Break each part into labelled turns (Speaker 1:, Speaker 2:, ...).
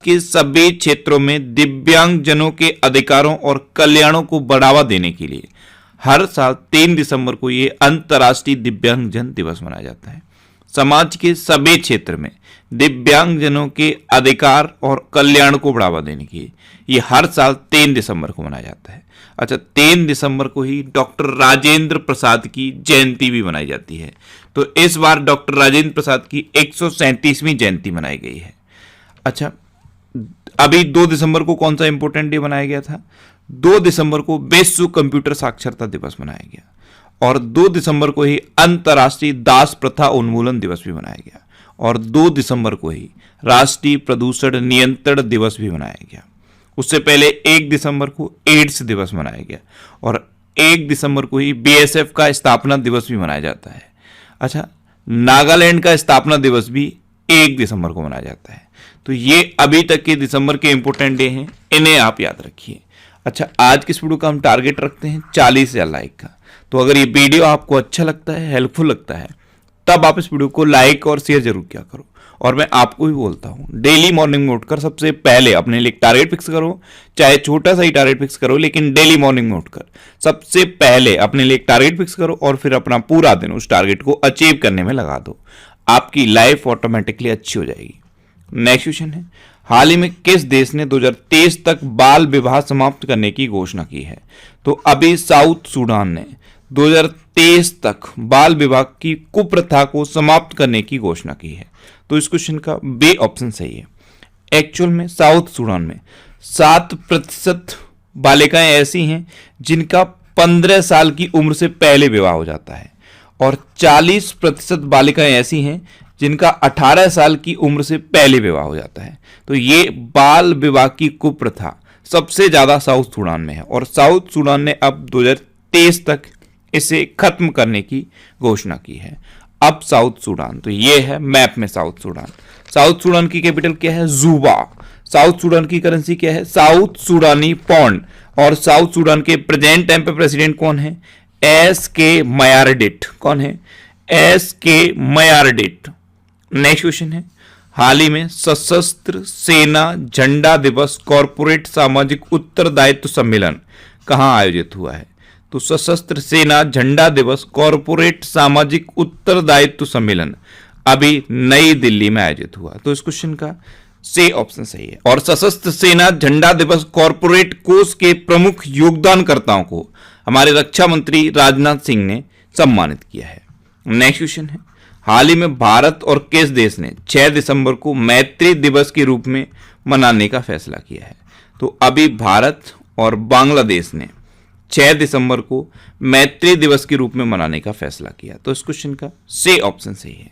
Speaker 1: के सभी क्षेत्रों में दिव्यांगजनों के अधिकारों और कल्याणों को बढ़ावा देने के लिए हर साल 3 दिसंबर को ये अंतर्राष्ट्रीय दिव्यांगजन दिवस मनाया जाता है। समाज के सभी क्षेत्र में दिव्यांगजनों के अधिकार और कल्याण को बढ़ावा देने के लिए ये हर साल 3 दिसंबर को मनाया जाता है। अच्छा, 3 दिसंबर को ही डॉक्टर राजेंद्र प्रसाद की जयंती भी मनाई जाती है। तो इस बार डॉक्टर राजेंद्र प्रसाद की 137वीं जयंती मनाई गई है। अच्छा, अभी 2 दिसंबर को कौन सा इंपॉर्टेंट डे मनाया गया था? 2 दिसंबर को विश्व कंप्यूटर साक्षरता दिवस मनाया गया और 2 दिसंबर को ही अंतर्राष्ट्रीय दास प्रथा उन्मूलन दिवस भी मनाया गया और 2 दिसंबर को ही राष्ट्रीय प्रदूषण नियंत्रण दिवस भी मनाया गया। उससे पहले 1 दिसंबर को एड्स दिवस मनाया गया और 1 दिसंबर को ही बीएसएफ का स्थापना दिवस भी मनाया जाता है। अच्छा, नागालैंड का स्थापना दिवस भी 1 दिसंबर को मनाया जाता है। तो ये अभी तक के दिसंबर के इंपॉर्टेंट डे हैं, इन्हें आप याद रखिए। अच्छा, आज के इस वीडियो का हम टारगेट रखते हैं 40,000 लाइक का। तो अगर ये वीडियो आपको अच्छा लगता है, हेल्पफुल लगता है, तब आप इस वीडियो को लाइक और शेयर जरूर किया करो। और मैं आपको भी बोलता हूं, डेली मॉर्निंग में उठकर सबसे पहले अपने लिए टारगेट फिक्स करो, चाहे छोटा सा ही टारगेट फिक्स करो, लेकिन डेली मॉर्निंग में उठकर सबसे पहले अपने लिए टारगेट फिक्स करो और फिर अपना पूरा दिन उस टारगेट को अचीव करने में लगा दो। आपकी लाइफ ऑटोमेटिकली अच्छी हो जाएगी। नेक्स्ट क्वेश्चन है, हाल ही में किस देश ने 2023 तक बाल विवाह समाप्त करने की घोषणा की है? तो अभी साउथ सूडान ने 2023 तक बाल विवाह की कुप्रथा को समाप्त करने की घोषणा की है। तो इस क्वेश्चन का बी ऑप्शन सही है। एक्चुअल में साउथ सूडान में 7% बालिकाएं ऐसी हैं जिनका 15 साल की उम्र से पहले विवाह हो जाता है और 40% बालिकाएं ऐसी हैं जिनका 18 साल की उम्र से पहले विवाह हो जाता है। तो ये बाल विवाह की कुप्रथा सबसे ज्यादा साउथ सूडान में है और साउथ सूडान ने अब 2023 तक इसे खत्म करने की घोषणा की है। अब साउथ सूडान, तो ये है मैप में साउथ सूडान। साउथ सूडान की कैपिटल क्या है? जुबा। साउथ सूडान की करेंसी क्या है? South Sudanese pound. और साउथ सूडान के प्रेजेंट टाइम पे प्रेसिडेंट कौन है? एस.के. मायारडिट। कौन है? एस.के. मायारडिट। नेक्स्ट क्वेश्चन है, हाल ही में सशस्त्र सेना झंडा दिवस कॉर्पोरेट सामाजिक उत्तरदायित्व सम्मेलन कहां आयोजित हुआ है? तो सशस्त्र सेना झंडा दिवस कॉर्पोरेट सामाजिक उत्तरदायित्व सम्मेलन अभी नई दिल्ली में आयोजित हुआ। तो इस क्वेश्चन का सी ऑप्शन सही है। और सशस्त्र सेना झंडा दिवस कॉर्पोरेट कोष के प्रमुख योगदानकर्ताओं को हमारे रक्षा मंत्री राजनाथ सिंह ने सम्मानित किया है। नेक्स्ट क्वेश्चन है, हाल ही में भारत और किस देश ने 6 दिसंबर को मैत्री दिवस के रूप में मनाने का फैसला किया है? तो अभी भारत और बांग्लादेश ने 6 दिसंबर को मैत्री दिवस के रूप में मनाने का फैसला किया। तो इस क्वेश्चन का सी ऑप्शन सही है।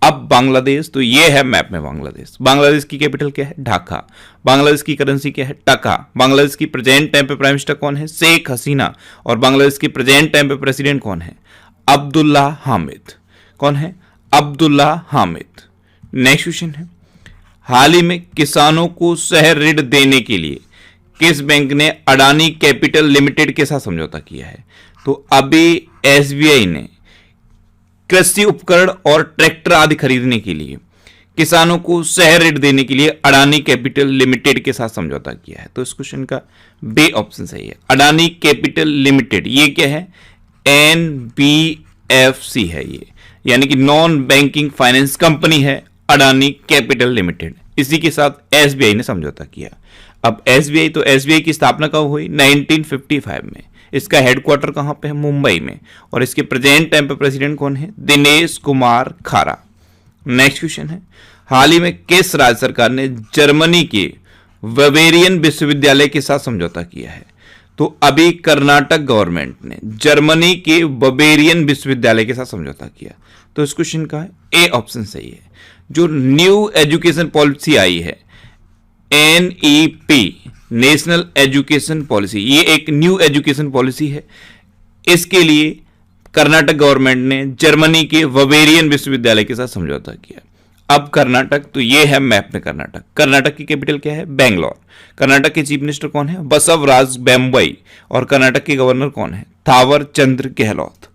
Speaker 1: अब बांग्लादेश, तो ये है मैप में बांग्लादेश। बांग्लादेश की कैपिटल क्या है? ढाका। बांग्लादेश की करेंसी क्या है? टका। बांग्लादेश की प्रेजेंट टाइम पे प्राइम मिनिस्टर कौन है? शेख हसीना। और बांग्लादेश की प्रेजेंट टाइम पे प्रेसिडेंट कौन है? अब्दुल्ला हामिद। कौन है? अब्दुल्ला हामिद। नेक्स्ट क्वेश्चन है, हाल ही में किसानों को शहर ऋण देने के लिए किस बैंक ने अडानी कैपिटल लिमिटेड के साथ समझौता किया है? तो अभी एसबीआई ने कृषि उपकरण और ट्रैक्टर आदि खरीदने के लिए किसानों को शहर ऋण देने के लिए अडानी कैपिटल लिमिटेड के साथ समझौता किया है। तो इस क्वेश्चन का बी ऑप्शन सही है। अडानी कैपिटल लिमिटेड ये क्या है? एनबीएफसी है ये, यानी कि नॉन बैंकिंग फाइनेंस कंपनी है अडानी कैपिटल लिमिटेड। इसी के साथ एसबीआई ने समझौता किया। अब एसबीआई, तो एसबीआई की स्थापना कब हुई? 1955 में। इसका हेडक्वार्टर कहां पे है? मुंबई में। और इसके प्रेजेंट टाइम पे प्रेसिडेंट कौन है? दिनेश कुमार खारा। नेक्स्ट क्वेश्चन है, हाल ही में किस राज्य सरकार ने जर्मनी के बवेरियन विश्वविद्यालय के साथ समझौता किया है? तो अभी कर्नाटक गवर्नमेंट ने जर्मनी के बवेरियन विश्वविद्यालय के साथ समझौता किया। तो इस क्वेश्चन का ए ऑप्शन सही है। जो न्यू एजुकेशन पॉलिसी आई है, एनईपी, नेशनल एजुकेशन पॉलिसी, ये एक न्यू एजुकेशन पॉलिसी है। इसके लिए कर्नाटक गवर्नमेंट ने जर्मनी के बवेरियन विश्वविद्यालय के साथ समझौता किया। अब कर्नाटक, तो ये है मैप में कर्नाटक। कर्नाटक की कैपिटल क्या है? बैंगलोर। कर्नाटक के चीफ मिनिस्टर कौन है? बसवराज बोम्मई। और कर्नाटक के गवर्नर कौन है? थावर चंद्र गहलोत।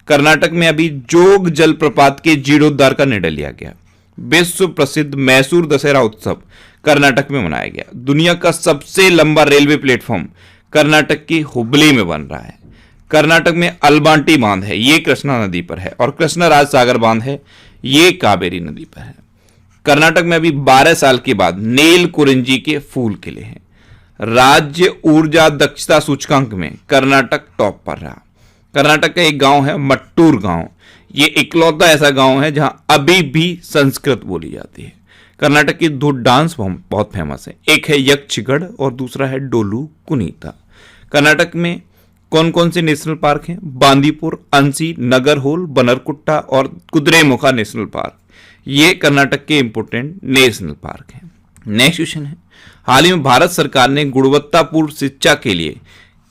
Speaker 1: कर्नाटक में अभी जोग जलप्रपात के जीर्णोद्धार का निर्णय लिया गया। विश्व प्रसिद्ध मैसूर दशहरा उत्सव कर्नाटक में मनाया गया। दुनिया का सबसे लंबा रेलवे प्लेटफॉर्म कर्नाटक की हुबली में बन रहा है। कर्नाटक में अलबांटी बांध है, ये कृष्णा नदी पर है, और कृष्णा राज सागर बांध है, ये कावेरी नदी पर है। कर्नाटक में अभी 12 साल के बाद नील कुरिंजी के फूल खिले हैं। राज्य ऊर्जा दक्षता सूचकांक में कर्नाटक टॉप पर रहा। कर्नाटक का एक गांव है मट्टूर गांव, ये इकलौता ऐसा गांव है जहां अभी भी संस्कृत बोली जाती है। कर्नाटक की 2 डांस बहुत फेमस है, एक है यक्षगढ़ और दूसरा है डोलू कुनीता। कर्नाटक में कौन कौन से नेशनल पार्क हैं? बांदीपुर, अंसी, नगरहोल, बनरकुट्टा और कुद्रेमुखा नेशनल पार्क, ये कर्नाटक के इंपोर्टेंट नेशनल पार्क हैं। नेक्स्ट क्वेश्चन है, हाल ही में भारत सरकार ने गुणवत्तापूर्ण शिक्षा के लिए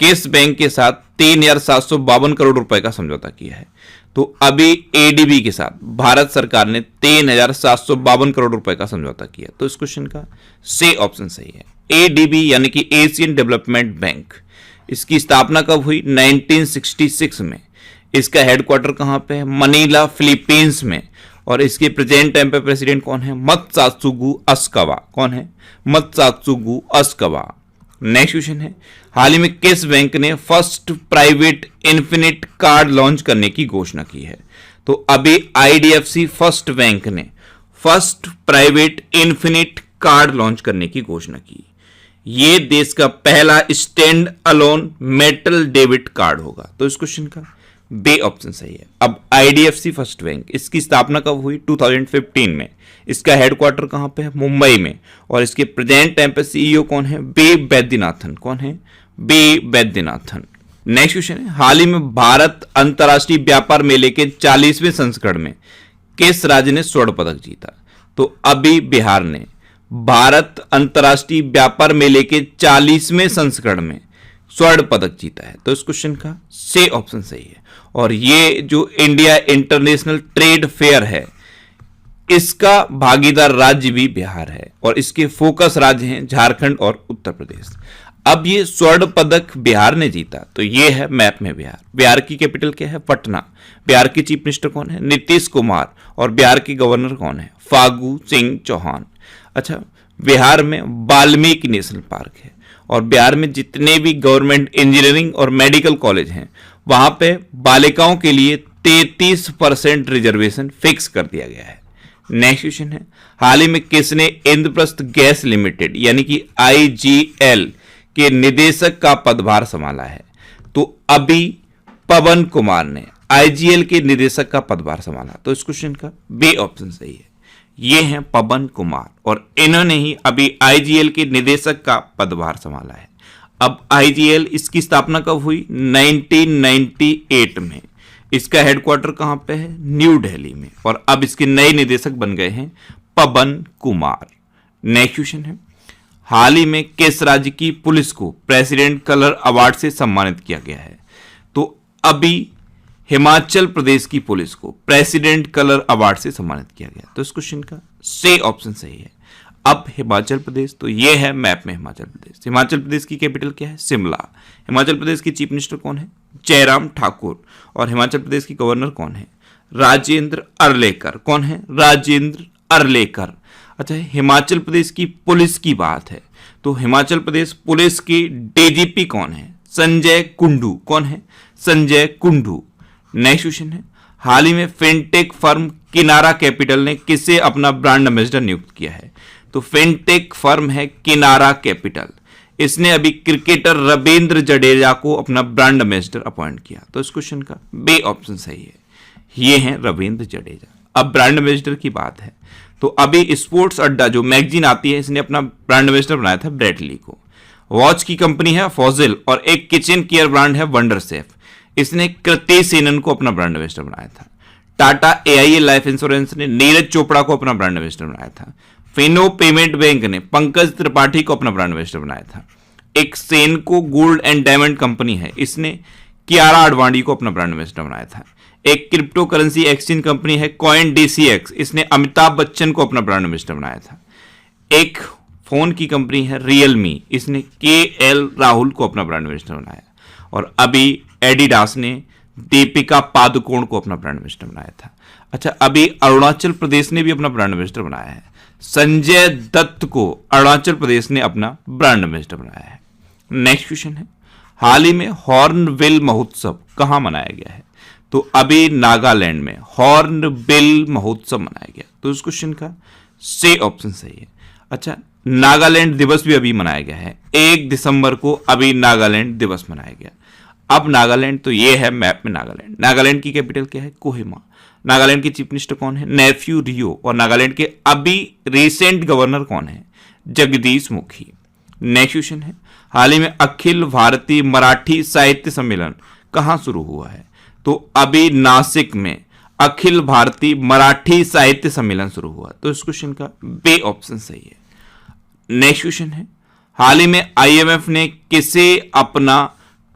Speaker 1: किस बैंक के साथ 3,752 करोड़ रुपए का समझौता किया है? तो अभी एडीबी के साथ भारत सरकार ने 3,752 करोड़ रुपए का समझौता किया। तो इस क्वेश्चन का सी ऑप्शन सही है। एडीबी यानी कि एशियन डेवलपमेंट बैंक, इसकी स्थापना कब हुई? 1966 में। इसका हेडक्वार्टर कहां पे है? मनीला, फिलीपींस में। और इसके प्रेजेंट टाइम पे प्रेसिडेंट कौन है? मत्सात्सुगु अस्कावा। कौन है? मत्सात्सुगु अस्कावा। नेक्स्ट क्वेश्चन है, हाल ही में किस बैंक ने first private infinite card launch करने की घोषणा की है? तो अभी आईडीएफसी फर्स्ट बैंक ने first private infinite card launch करने की घोषणा की। ये देश का पहला stand alone metal debit card होगा। तो इस क्वेश्चन का बी ऑप्शन सही है। अब आईडीएफसी फर्स्ट बैंक, इसकी स्थापना कब हुई? 2015 में। इसका हेडक्वार्टर कहां पे है? मुंबई में। और इसके प्रेजेंट टाइम पे सीईओ कौन है? बी वैद्यनाथन। कौन है? बी वैद्यनाथन। नेक्स्ट क्वेश्चन है, हाल ही में भारत अंतर्राष्ट्रीय व्यापार मेले के 40वें संस्करण में किस राज्य ने स्वर्ण पदक जीता? तो अभी बिहार ने भारत अंतर्राष्ट्रीय व्यापार मेले के 40वें संस्करण में स्वर्ण पदक जीता है। तो इस क्वेश्चन का सी ऑप्शन सही है। और ये जो इंडिया इंटरनेशनल ट्रेड फेयर है, इसका भागीदार राज्य भी बिहार है और इसके फोकस राज्य हैं झारखंड और उत्तर प्रदेश। अब ये स्वर्ण पदक बिहार ने जीता, तो ये है मैप में बिहार। बिहार की कैपिटल क्या है? पटना। बिहार के चीफ मिनिस्टर कौन है? नीतीश कुमार। और बिहार के गवर्नर कौन है? फागू सिंह चौहान। अच्छा, बिहार में वाल्मीकि नेशनल पार्क है और बिहार में जितने भी गवर्नमेंट इंजीनियरिंग और मेडिकल कॉलेज हैं, वहां पे बालिकाओं के लिए 33% रिजर्वेशन फिक्स कर दिया गया है। नेक्स्ट क्वेश्चन है, हाल ही में किसने इंद्रप्रस्थ गैस लिमिटेड यानी कि आईजीएल के निदेशक का पदभार संभाला है? तो अभी पवन कुमार ने आईजीएल के निदेशक का पदभार संभाला। तो इस क्वेश्चन का बी ऑप्शन सही है। ये हैं पवन कुमार और इन्होंने ही अभी आईजीएल के निदेशक का पदभार संभाला है। अब आईजीएल, इसकी स्थापना कब हुई? 1998 में। इसका हेडक्वार्टर कहां पे है? न्यू दिल्ली में। और अब इसके नए निदेशक बन गए हैं पवन कुमार। नेक्स्ट क्वेश्चन है, हाल ही में किस राज्य की पुलिस को प्रेसिडेंट कलर अवार्ड से सम्मानित किया गया है? तो अभी हिमाचल प्रदेश की पुलिस को प्रेसिडेंट कलर अवार्ड से सम्मानित किया गया। तो इस क्वेश्चन का सी ऑप्शन सही है। अब हिमाचल प्रदेश, तो ये है मैप में हिमाचल प्रदेश। हिमाचल प्रदेश की कैपिटल क्या है? शिमला। हिमाचल प्रदेश के चीफ मिनिस्टर कौन है? जयराम ठाकुर। और हिमाचल प्रदेश की गवर्नर कौन है? राजेंद्र अर्लेकर। कौन है? राजेंद्र अर्लेकर। अच्छा, हिमाचल प्रदेश की पुलिस की बात है तो हिमाचल प्रदेश पुलिस की डीजीपी कौन है? संजय कुंडू। कौन है? संजय कुंडू। नेक्स्ट क्वेश्चन है, हाल ही में फिनटेक फर्म किनारा कैपिटल ने किसे अपना ब्रांड एम्बेसडर नियुक्त किया है? तो फिनटेक फर्म है किनारा कैपिटल। इसने अभी क्रिकेटर रविंद्र जडेजा को अपना ब्रांड एम्बेसडर अपॉइंट किया। तो इस क्वेश्चन का बी ऑप्शन सही है। ये हैं रविंद्र जडेजा। अब ब्रांड एम्बेसडर की बात है तो अभी स्पोर्ट्स अड्डा जो मैगजीन आती है, इसने अपना ब्रांड एम्बेसडर बनाया था ब्रेडली को। वॉच की कंपनी है फॉजिल और एक किचन केयर ब्रांड है वंडर सेफ, इसने कृति सेनन को अपना ब्रांड एम्बेसडर बनाया था। टाटा एआईए लाइफ इंश्योरेंस ने नीरज चोपड़ा को अपना ब्रांड एम्बेसडर बनाया था। फिनो पेमेंट बैंक ने पंकज त्रिपाठी को अपना ब्रांड एम्बेसडर बनाया था। एक सेनको गोल्ड एंड डायमंड कंपनी है, इसने कियारा आडवाणी को अपना ब्रांड एम्बेसडर बनाया था। एक क्रिप्टो करेंसी एक्सचेंज कंपनी है कॉइन DCX, इसने अमिताभ बच्चन को अपना ब्रांड एम्बेसडर बनाया था। एक फोन की कंपनी है रियलमी, इसने KL राहुल को अपना ब्रांड एम्बेसडर बनाया। और अभी एडिडास ने दीपिका पादुकोण को अपना प्राइम मिनिस्टर बनाया था। अच्छा, अभी अरुणाचल प्रदेश ने भी अपना प्राइम मिनिस्टर बनाया है। संजय दत्त को अरुणाचल प्रदेश ने अपना प्राइम मिनिस्टर बनाया है। नेक्स्ट क्वेश्चन है, हाल ही में हॉर्नबिल महोत्सव कहां मनाया गया है? तो अभी नागालैंड में हॉर्नबिल महोत्सव मनाया गया। तो इस क्वेश्चन का सी ऑप्शन सही है। अच्छा, नागालैंड दिवस भी अभी मनाया गया है। 1 दिसंबर को अभी नागालैंड दिवस मनाया गया। अब नागालैंड तो ये है मैप में नागालैंड। नागालैंड की कैपिटल क्या है? कोहिमा। नागालैंड के चीफ मिनिस्टर कौन है? नेफ्यू रियो। और नागालैंड के अभी रिसेंट गवर्नर कौन है? जगदीश मुखी। नेक्स्ट क्वेश्चन है, हाल ही में अखिल भारतीय मराठी साहित्य सम्मेलन कहां शुरू हुआ है? तो अभी नासिक में अखिल भारतीय मराठी साहित्य सम्मेलन शुरू हुआ। तो इस क्वेश्चन का बी ऑप्शन सही है। नेक्स्ट क्वेश्चन है, हाल ही में आईएमएफ ने किसे अपना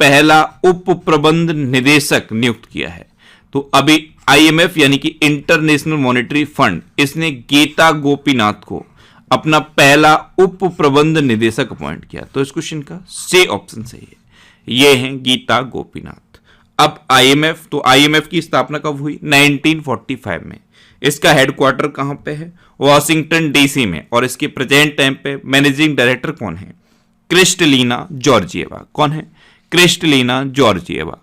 Speaker 1: पहला उप प्रबंध निदेशक नियुक्त किया है? तो अभी आईएमएफ यानी कि इंटरनेशनल मॉनेटरी फंड, इसने गीता गोपीनाथ को अपना पहला उप प्रबंध निदेशक अपॉइंट किया। तो इस क्वेश्चन का सी ऑप्शन सही है। ये हैं गीता गोपीनाथ। अब आईएमएफ, तो आईएमएफ की स्थापना कब हुई? 1945 में। इसका हेडक्वार्टर कहां पे है? वॉशिंगटन डीसी में। और इसके प्रेजेंट टाइम पे मैनेजिंग डायरेक्टर कौन है? Kristalina Georgieva. कौन है? Kristalina Georgieva.